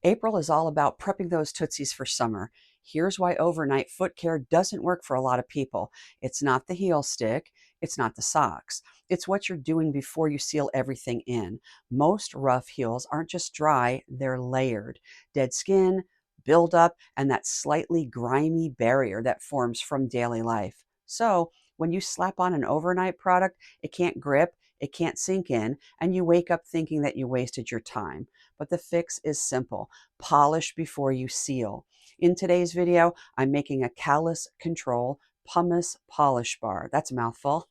April is all about prepping those tootsies for summer. Here's why overnight foot care doesn't work for a lot of people. It's not the heel stick, it's not the socks. It's what you're doing before you seal everything in. Most rough heels aren't just dry, they're layered. Dead skin, buildup, and that slightly grimy barrier that forms from daily life. So, when you slap on an overnight product, it can't grip, it can't sink in, and you wake up thinking that you wasted your time. But the fix is simple. Polish before you seal. In today's video, I'm making a Callus Control Pumice Polish Bar. That's a mouthful.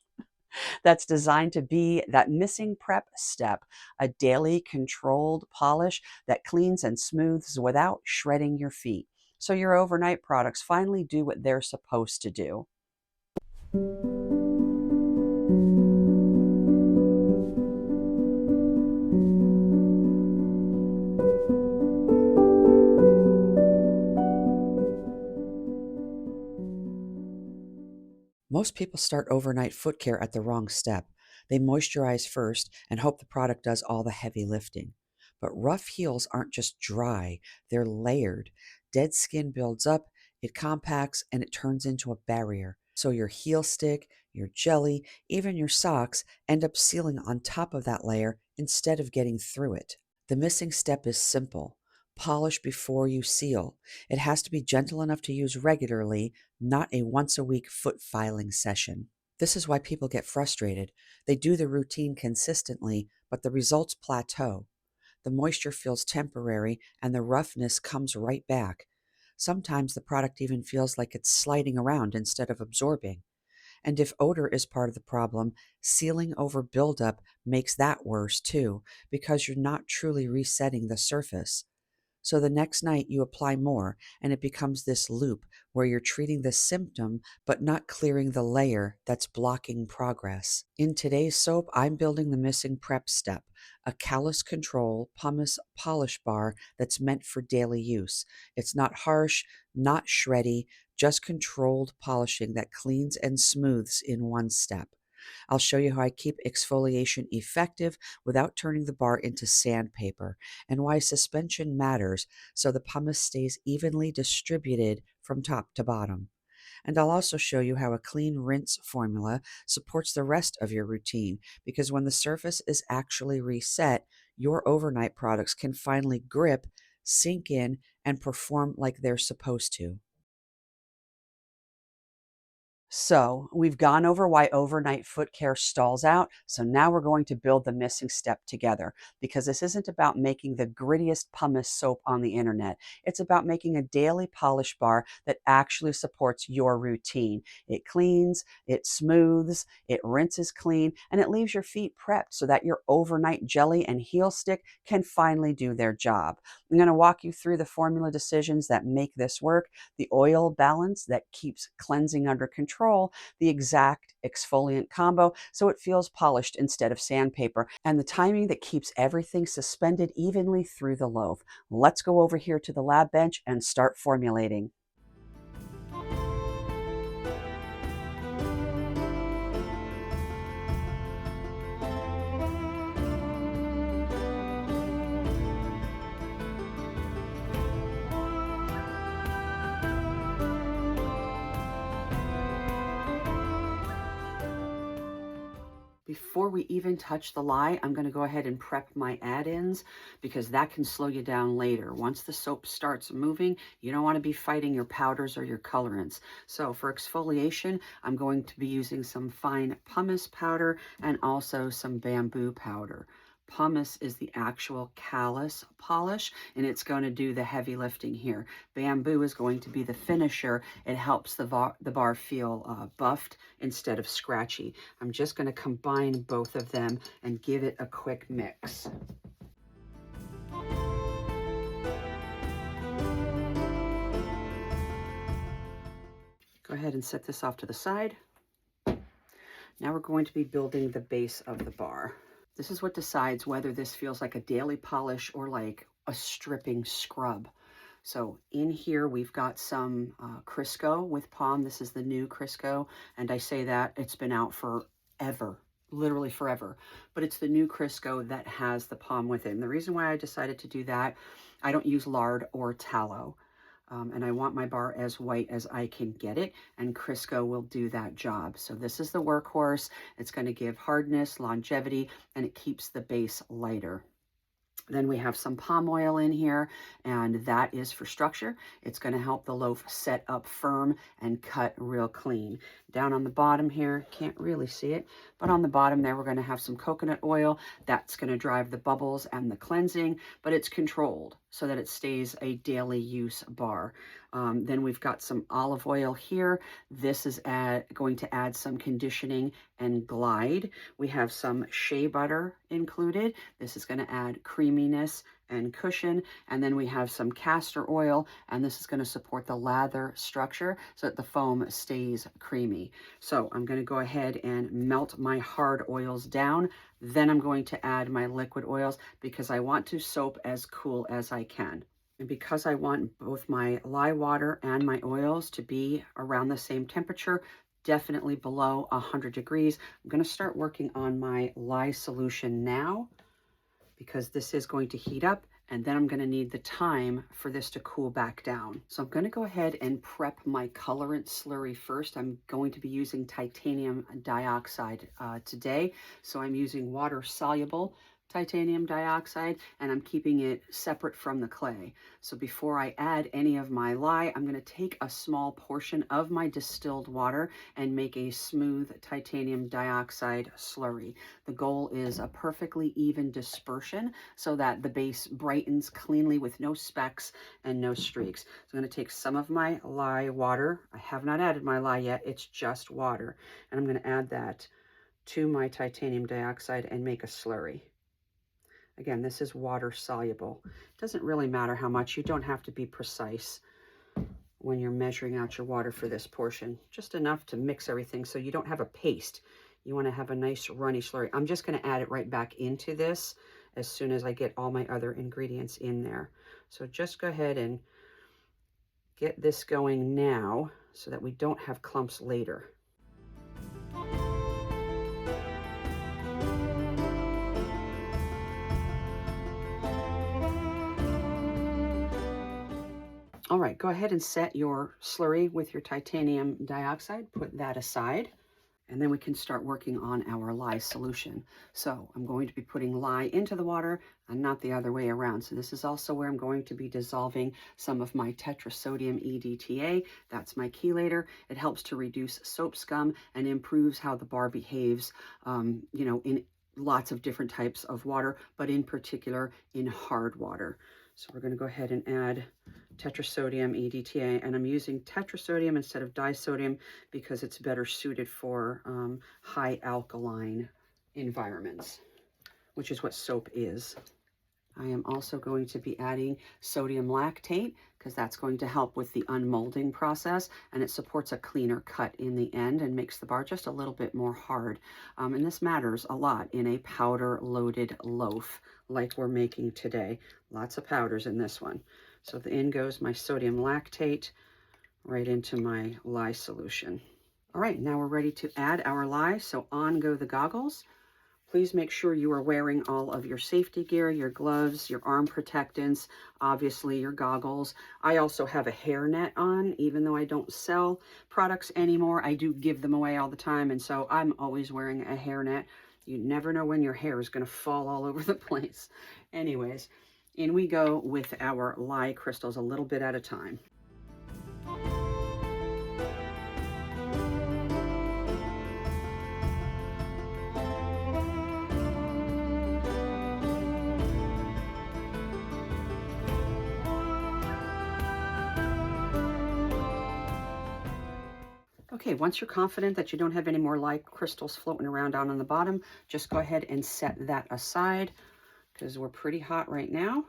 That's designed to be that missing prep step, a daily controlled polish that cleans and smooths without shredding your feet. So your overnight products finally do what they're supposed to do. Most people start overnight foot care at the wrong step. They moisturize first and hope the product does all the heavy lifting. But rough heels aren't just dry, they're layered. Dead skin builds up, it compacts, and it turns into a barrier. So your heel stick, your jelly, even your socks end up sealing on top of that layer instead of getting through it. The missing step is simple. Polish before you seal. It has to be gentle enough to use regularly, not a once a week foot filing session. This is why people get frustrated. They do the routine consistently, but the results plateau. The moisture feels temporary and the roughness comes right back. Sometimes the product even feels like it's sliding around instead of absorbing. And if odor is part of the problem, sealing over buildup makes that worse too, because you're not truly resetting the surface. So the next night you apply more, and it becomes this loop where you're treating the symptom but not clearing the layer that's blocking progress. In today's soap, I'm building the missing prep step, a Callus Control Pumice Polish Bar that's meant for daily use. It's not harsh, not shreddy, just controlled polishing that cleans and smooths in one step. I'll show you how I keep exfoliation effective without turning the bar into sandpaper, and why suspension matters so the pumice stays evenly distributed from top to bottom. And I'll also show you how a clean rinse formula supports the rest of your routine, because when the surface is actually reset, your overnight products can finally grip, sink in, and perform like they're supposed to. So we've gone over why overnight foot care stalls out. So now we're going to build the missing step together, because this isn't about making the grittiest pumice soap on the internet. It's about making a daily polish bar that actually supports your routine. It cleans, it smooths, it rinses clean, and it leaves your feet prepped so that your overnight jelly and heel stick can finally do their job. I'm going to walk you through the formula decisions that make this work, the oil balance that keeps cleansing under control, the exact exfoliant combo so it feels polished instead of sandpaper, and the timing that keeps everything suspended evenly through the loaf. Let's go over here to the lab bench and start formulating. Before we even touch the lye, I'm going to go ahead and prep my add-ins, because that can slow you down later. Once the soap starts moving, you don't want to be fighting your powders or your colorants. So for exfoliation, I'm going to be using some fine pumice powder and also some bamboo powder. Pumice is the actual callus polish, and it's going to do the heavy lifting here. Bamboo is going to be the finisher. It helps the bar feel buffed instead of scratchy. I'm just going to combine both of them and give it a quick mix. Go ahead and set this off to the side. Now we're going to be building the base of the bar. This is what decides whether this feels like a daily polish or like a stripping scrub. So in here, we've got some Crisco with Palm. This is the new Crisco, and I say that it's been out forever. literally forever, but it's the new Crisco that has the palm with it. And the reason why I decided to do that, I don't use lard or tallow. And I want my bar as white as I can get it, and Crisco will do that job. So this is the workhorse. It's going to give hardness, longevity, and it keeps the base lighter. Then we have some palm oil in here, and that is for structure. It's going to help the loaf set up firm and cut real clean. Down on the bottom here, can't really see it, but on the bottom there we're going to have some coconut oil. That's going to drive the bubbles and the cleansing, but it's controlled so that it stays a daily use bar. Then we've got some olive oil here. This is going to add some conditioning and glide. We have some shea butter included. This is going to add creaminess and cushion. And then we have some castor oil, and this is going to support the lather structure so that the foam stays creamy. So I'm going to go ahead and melt my hard oils down. Then I'm going to add my liquid oils because I want to soap as cool as I can. And because I want both my lye water and my oils to be around the same temperature, definitely below 100 degrees, I'm going to start working on my lye solution now because this is going to heat up, and then I'm going to need the time for this to cool back down. So I'm going to go ahead and prep my colorant slurry first. I'm going to be using titanium dioxide today. So I'm using water-soluble titanium dioxide, and I'm keeping it separate from the clay. So before I add any of my lye, I'm going to take a small portion of my distilled water and make a smooth titanium dioxide slurry. The goal is a perfectly even dispersion so that the base brightens cleanly with no specks and no streaks. So I'm going to take some of my lye water. I have not added my lye yet. It's just water. And I'm going to add that to my titanium dioxide and make a slurry. Again, this is water soluble. It doesn't really matter how much. You don't have to be precise when you're measuring out your water for this portion. Just enough to mix everything so you don't have a paste. You want to have a nice runny slurry. I'm just going to add it right back into this as soon as I get all my other ingredients in there. So just go ahead and get this going now so that we don't have clumps later. All right, go ahead and set your slurry with your titanium dioxide. Put that aside, and then we can start working on our lye solution. So I'm going to be putting lye into the water and not the other way around. So this is also where I'm going to be dissolving some of my tetrasodium EDTA. That's my chelator. It helps to reduce soap scum and improves how the bar behaves, in lots of different types of water, but in particular in hard water. So we're going to go ahead and add tetrasodium EDTA, and I'm using tetrasodium instead of disodium because it's better suited for high alkaline environments, which is what soap is. I am also going to be adding sodium lactate because that's going to help with the unmolding process, and it supports a cleaner cut in the end and makes the bar just a little bit more hard. And this matters a lot in a powder-loaded loaf like we're making today. Lots of powders in this one. So in goes my sodium lactate right into my lye solution. All right, now we're ready to add our lye, so on go the goggles. Please make sure you are wearing all of your safety gear, your gloves, your arm protectants, obviously your goggles. I also have a hairnet on, even though I don't sell products anymore. I do give them away all the time, and so I'm always wearing a hairnet. You never know when your hair is going to fall all over the place. Anyways, in we go with our lye crystals a little bit at a time. Okay, once you're confident that you don't have any more lye crystals floating around down on the bottom, just go ahead and set that aside because we're pretty hot right now.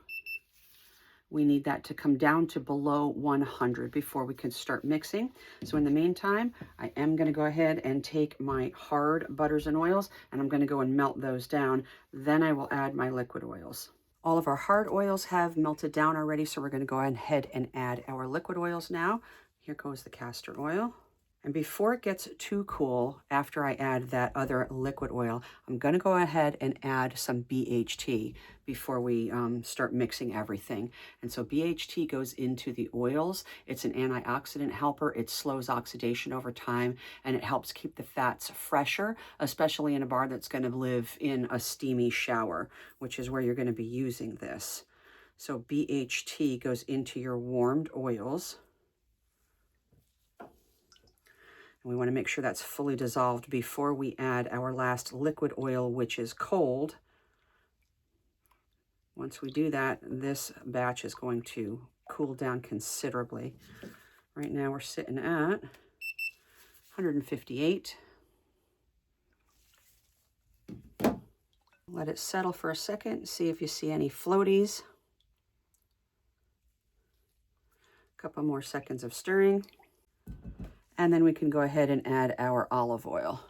We need that to come down to below 100 before we can start mixing. So in the meantime, I am going to go ahead and take my hard butters and oils, and I'm going to go and melt those down. Then I will add my liquid oils. All of our hard oils have melted down already, so we're going to go ahead and add our liquid oils now. Here goes the castor oil. And before it gets too cool, after I add that other liquid oil, I'm going to go ahead and add some BHT before we start mixing everything. And so BHT goes into the oils. It's an antioxidant helper. It slows oxidation over time, and it helps keep the fats fresher, especially in a bar that's going to live in a steamy shower, which is where you're going to be using this. So BHT goes into your warmed oils. And we want to make sure that's fully dissolved before we add our last liquid oil, which is cold. Once we do that, this batch is going to cool down considerably. Right now we're sitting at 158. Let it settle for a second, see if you see any floaties. A couple more seconds of stirring. And then we can go ahead and add our olive oil.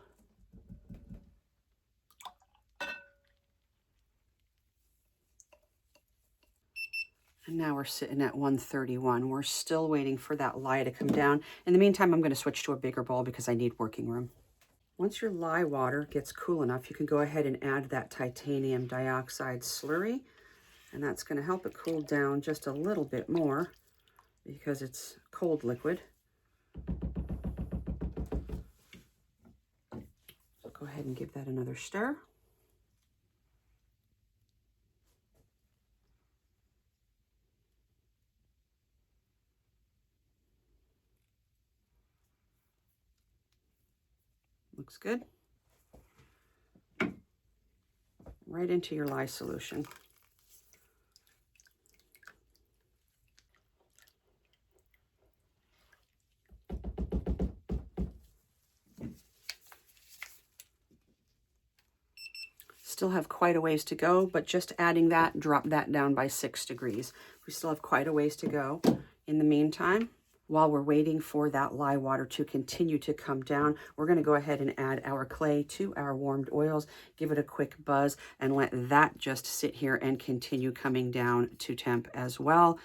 And now we're sitting at 131. We're still waiting for that lye to come down. In the meantime, I'm going to switch to a bigger bowl because I need working room. Once your lye water gets cool enough, you can go ahead and add that titanium dioxide slurry. And that's going to help it cool down just a little bit more because it's cold liquid. So go ahead and give that another stir. Looks good. Right into your lye solution. Still have quite a ways to go, but just adding that, drop that down by 6 degrees. We still have quite a ways to go. In the meantime, while we're waiting for that lye water to continue to come down, we're going to go ahead and add our clay to our warmed oils, give it a quick buzz, and let that just sit here and continue coming down to temp as well.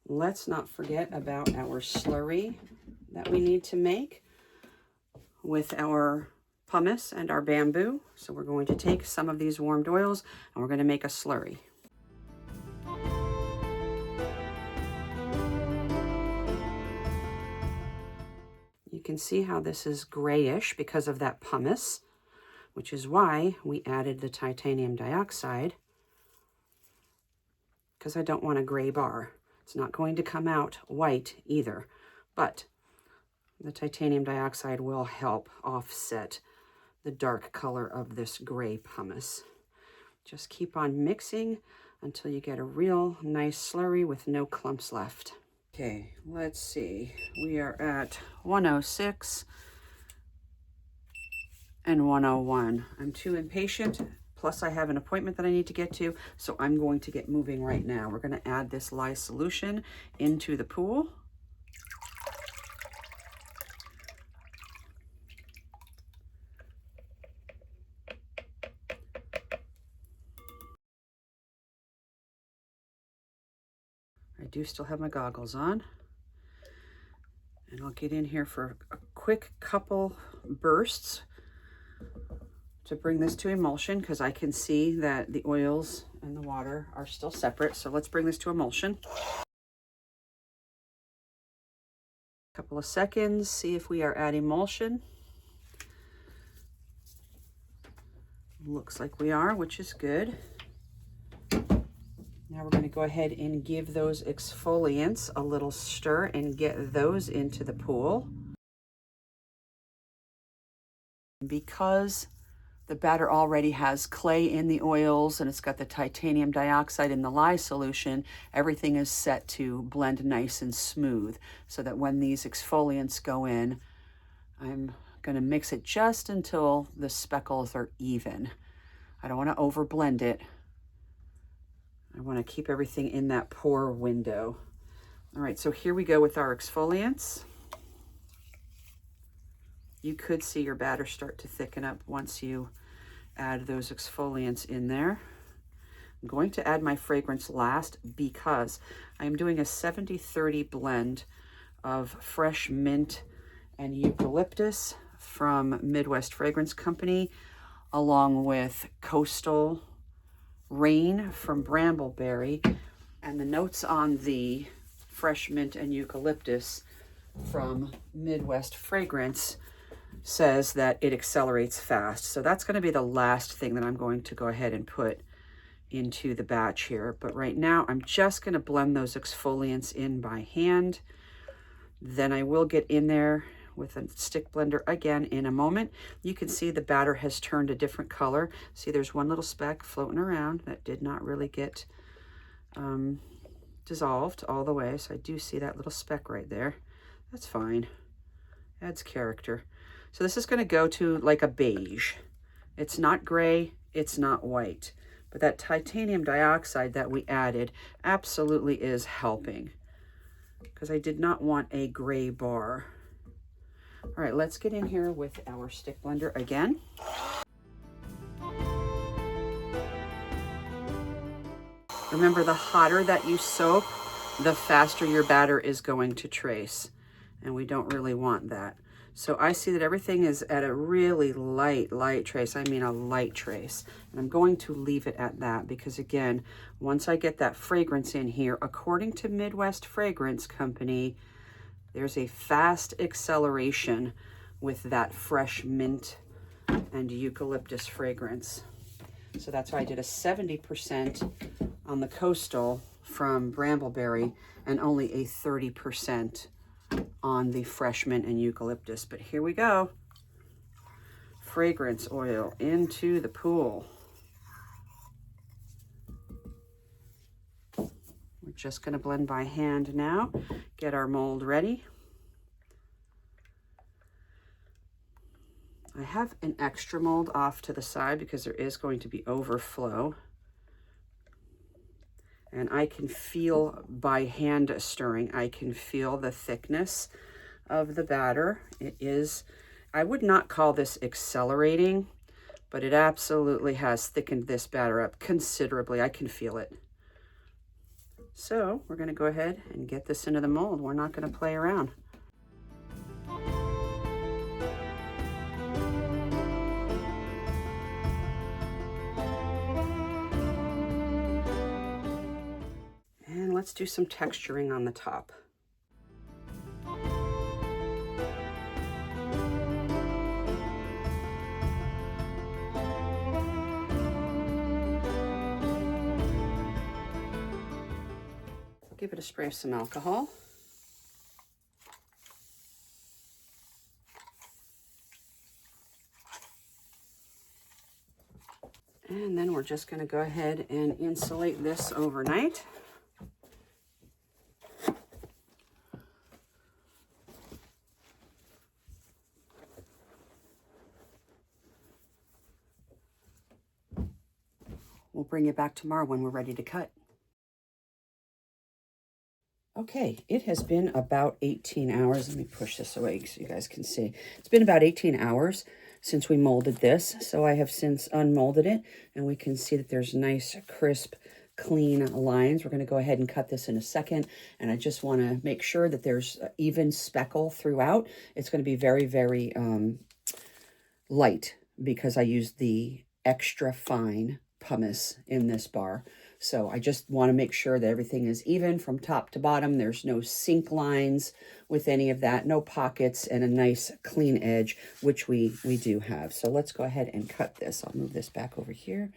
Let's not forget about our slurry that we need to make with our pumice and our bamboo. So we're going to take some of these warmed oils and we're going to make a slurry. You can see how this is grayish because of that pumice, which is why we added the titanium dioxide, because I don't want a gray bar. It's not going to come out white either, but the titanium dioxide will help offset the dark color of this gray pumice. Just keep on mixing until you get a real nice slurry with no clumps left. Okay, let's see. We are at 106 and 101. I'm too impatient. Plus I have an appointment that I need to get to, so I'm going to get moving right now. We're going to add this lye solution into the pool. I do still have my goggles on. And I'll get in here for a quick couple bursts to bring this to emulsion, because I can see that the oils and the water are still separate. So let's bring this to emulsion. Couple of seconds, see if we are at emulsion. Looks like we are, which is good. Now we're going to go ahead and give those exfoliants a little stir and get those into the pool. Because the batter already has clay in the oils and it's got the titanium dioxide in the lye solution, everything is set to blend nice and smooth, so that when these exfoliants go in, I'm going to mix it just until the speckles are even. I don't want to over blend it. I want to keep everything in that pour window. All right, so here we go with our exfoliants. you could see your batter start to thicken up once you add those exfoliants in there. I'm going to add my fragrance last because I'm doing a 70-30 blend of fresh mint and eucalyptus from Midwest Fragrance Company, along with Coastal Rain from Brambleberry, and the notes on the fresh mint and eucalyptus from Midwest Fragrance says that it accelerates fast. So that's going to be the last thing that I'm going to go ahead and put into the batch here. But right now I'm just going to blend those exfoliants in by hand. Then I will get in there with a stick blender again in a moment. You can see the batter has turned a different color. See, there's one little speck floating around that did not really get dissolved all the way. So I do see that little speck right there. That's fine. Adds character. So this is going to go to like a beige. It's not gray, it's not white. But that titanium dioxide that we added absolutely is helping, because I did not want a gray bar. All right, let's get in here with our stick blender again. Remember, the hotter that you soak, the faster your batter is going to trace, and we don't really want that. So I see that everything is at a really light trace. I mean a light trace. And I'm going to leave it at that because, again, once I get that fragrance in here, according to Midwest Fragrance Company, there's a fast acceleration with that fresh mint and eucalyptus fragrance. So that's why I did a 70% on the Coastal from Brambleberry and only a 30% on the fresh mint and eucalyptus. But here we go. Fragrance oil into the pool. We're just going to blend by hand now. Get our mold ready. I have an extra mold off to the side because there is going to be overflow. And I can feel, by hand stirring, I can feel the thickness of the batter. It is, I would not call this accelerating, but it absolutely has thickened this batter up considerably. I can feel it. So we're going to go ahead and get this into the mold. We're not going to play around. And let's do some texturing on the top. Give it a spray of some alcohol. And then we're just going to go ahead and insulate this overnight. We'll bring you back tomorrow when we're ready to cut. Okay, it has been about 18 hours. Let me push this away so you guys can see. It's been about 18 hours since we molded this. So I have since unmolded it, and we can see that there's nice, crisp, clean lines. We're going to go ahead and cut this in a second. And I just want to make sure that there's even speckle throughout. It's going to be very, very light because I used the extra fine pumice in this bar. So I just want to make sure that everything is even from top to bottom. There's no sink lines with any of that, no pockets, and a nice clean edge, which we do have. So let's go ahead and cut this. I'll move this back over here,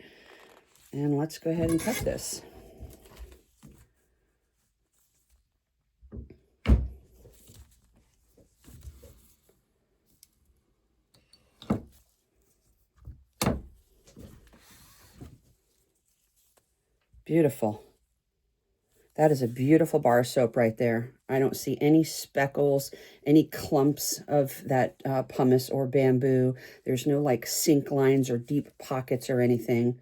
and let's go ahead and cut this. Beautiful. That is a beautiful bar of soap right there. I don't see any speckles, any clumps of that pumice or bamboo. There's no like sink lines or deep pockets or anything.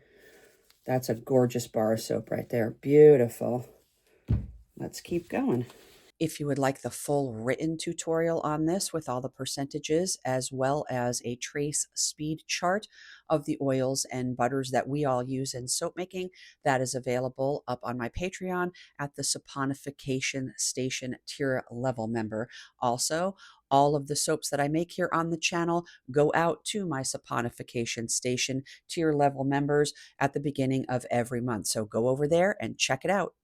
That's a gorgeous bar of soap right there. Beautiful. Let's keep going. If you would like the full written tutorial on this with all the percentages, as well as a trace speed chart of the oils and butters that we all use in soap making, that is available up on my Patreon at the Saponification Station tier level member. Also, all of the soaps that I make here on the channel go out to my Saponification Station tier level members at the beginning of every month. So go over there and check it out.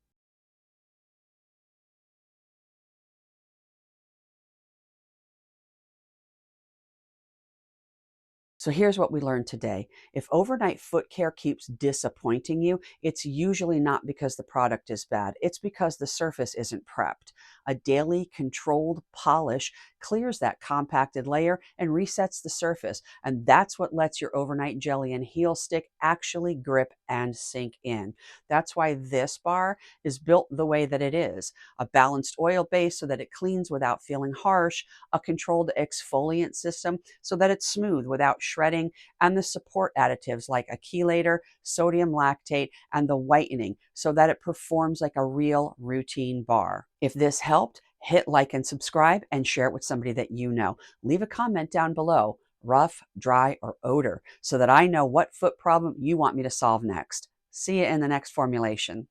So here's what we learned today. If overnight foot care keeps disappointing you, it's usually not because the product is bad. It's because the surface isn't prepped. A daily controlled polish clears that compacted layer and resets the surface. And that's what lets your overnight jelly and heel stick actually grip and sink in. That's why this bar is built the way that it is. A balanced oil base so that it cleans without feeling harsh, a controlled exfoliant system so that it's smooth without shredding, and the support additives like a chelator, sodium lactate, and the whitening so that it performs like a real routine bar. If this helped, hit like and subscribe and share it with somebody that you know. Leave a comment down below, rough, dry, or odor, so that I know what foot problem you want me to solve next. See you in the next formulation.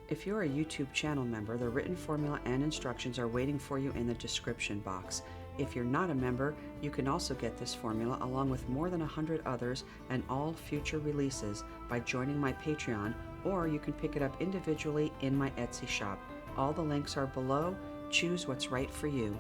If you're a YouTube channel member, the written formula and instructions are waiting for you in the description box. If you're not a member, you can also get this formula along with more than 100 others and all future releases by joining my Patreon, or you can pick it up individually in my Etsy shop. All the links are below. Choose what's right for you.